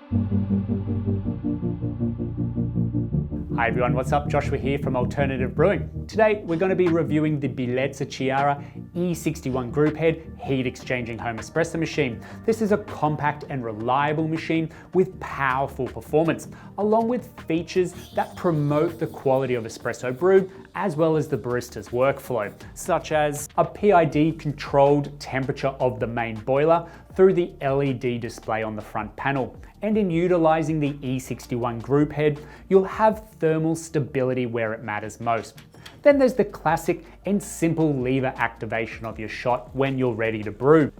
Hi everyone, what's up? Joshua here from Alternative Brewing. Today we're going to be reviewing the Bellezza Chiara E61 group head heat exchanging home espresso machine. This is a compact and reliable machine with powerful performance, along with features that promote the quality of espresso brewed as well as the barista's workflow, such as a PID controlled temperature of the main boiler through the LED display on the front panel. And in utilizing the E61 group head, you'll have thermal stability where it matters most. Then there's the classic and simple lever activation of your shot when you're ready to brew,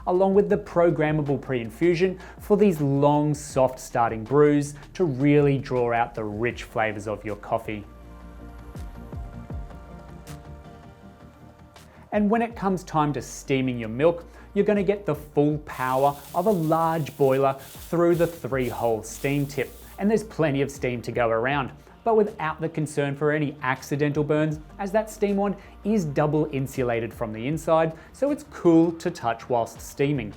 along with the programmable pre-infusion for these long, soft starting brews to really draw out the rich flavors of your coffee. And when it comes time to steaming your milk, you're going to get the full power of a large boiler through the 3-hole steam tip. And there's plenty of steam to go around, but without the concern for any accidental burns, as that steam wand is double insulated from the inside, so it's cool to touch whilst steaming.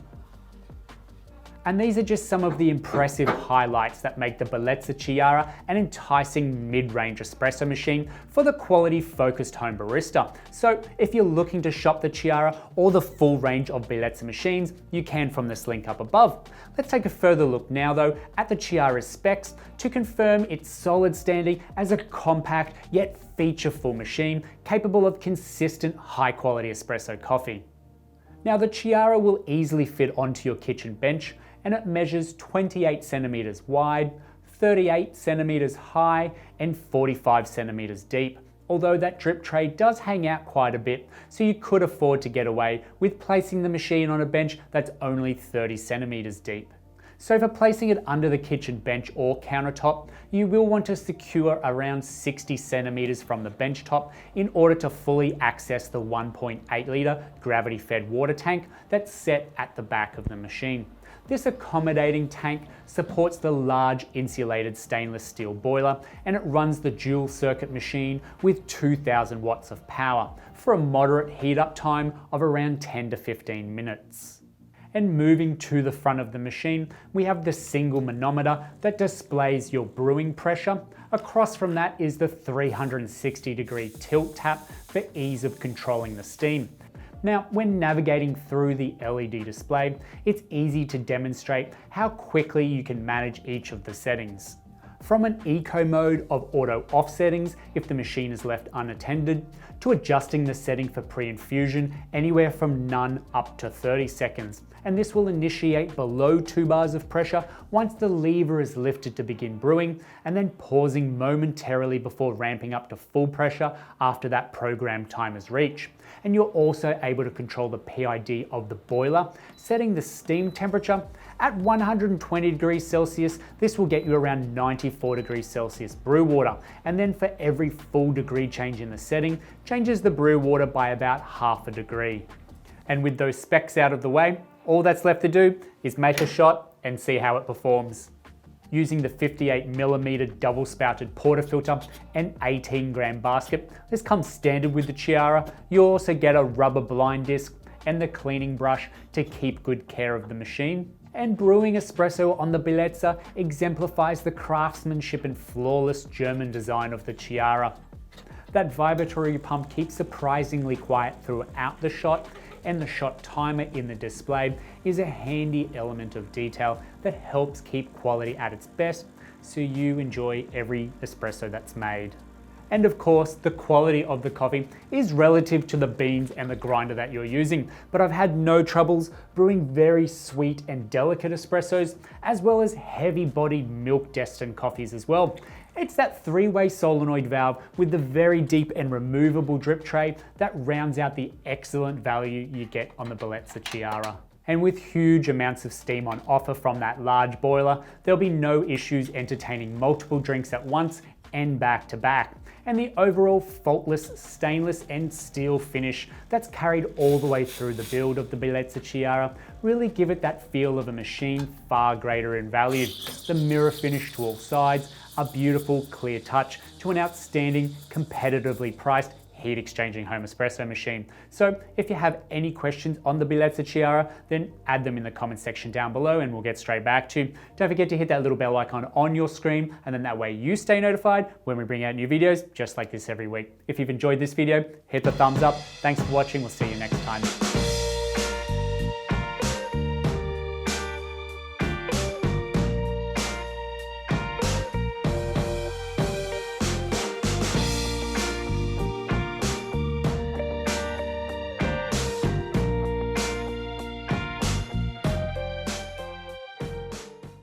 And these are just some of the impressive highlights that make the Bellezza Chiara an enticing mid-range espresso machine for the quality-focused home barista. So if you're looking to shop the Chiara or the full range of Bellezza machines, you can from this link up above. Let's take a further look now though at the Chiara's specs to confirm its solid standing as a compact yet featureful machine capable of consistent high-quality espresso coffee. Now the Chiara will easily fit onto your kitchen bench, and it measures 28 centimeters wide, 38 centimeters high, and 45 centimeters deep. Although that drip tray does hang out quite a bit, so you could afford to get away with placing the machine on a bench that's only 30 centimeters deep. So for placing it under the kitchen bench or countertop, you will want to secure around 60 centimeters from the bench top in order to fully access the 1.8 litre gravity-fed water tank that's set at the back of the machine. This accommodating tank supports the large insulated stainless steel boiler, and it runs the dual circuit machine with 2000 watts of power for a moderate heat up time of around 10 to 15 minutes. And moving to the front of the machine, we have the single manometer that displays your brewing pressure. Across from that is the 360-degree tilt tap for ease of controlling the steam. Now, when navigating through the LED display, it's easy to demonstrate how quickly you can manage each of the settings. From an eco mode of auto off settings if the machine is left unattended, to adjusting the setting for pre-infusion anywhere from none up to 30 seconds. And this will initiate below 2 bars of pressure once the lever is lifted to begin brewing, and then pausing momentarily before ramping up to full pressure after that programmed time is reached. And you're also able to control the PID of the boiler, setting the steam temperature at 120 degrees Celsius. This will get you around 94 degrees Celsius brew water. And then for every full degree change in the setting, changes the brew water by about half a degree. And with those specs out of the way, all that's left to do is make a shot and see how it performs. Using the 58mm double spouted portafilter and 18-gram basket, this comes standard with the Chiara. You also get a rubber blind disc and the cleaning brush to keep good care of the machine. And brewing espresso on the Bellezza exemplifies the craftsmanship and flawless German design of the Chiara. That vibratory pump keeps surprisingly quiet throughout the shot, and the shot timer in the display is a handy element of detail that helps keep quality at its best so you enjoy every espresso that's made. And of course, the quality of the coffee is relative to the beans and the grinder that you're using, but I've had no troubles brewing very sweet and delicate espressos, as well as heavy-bodied milk-destined coffees as well. It's that 3-way solenoid valve with the very deep and removable drip tray that rounds out the excellent value you get on the Bellezza Chiara. And with huge amounts of steam on offer from that large boiler, there'll be no issues entertaining multiple drinks at once and back to back. And the overall faultless stainless and steel finish that's carried all the way through the build of the Bellezza Chiara really give it that feel of a machine far greater in value. The mirror finish to all sides, a beautiful clear touch to an outstanding competitively priced heat exchanging home espresso machine. So if you have any questions on the Bellezza Chiara, then add them in the comment section down below and we'll get straight back to you. Don't forget to hit that little bell icon on your screen, and then that way you stay notified when we bring out new videos just like this every week. If you've enjoyed this video, hit the thumbs up. Thanks for watching. We'll see you next time.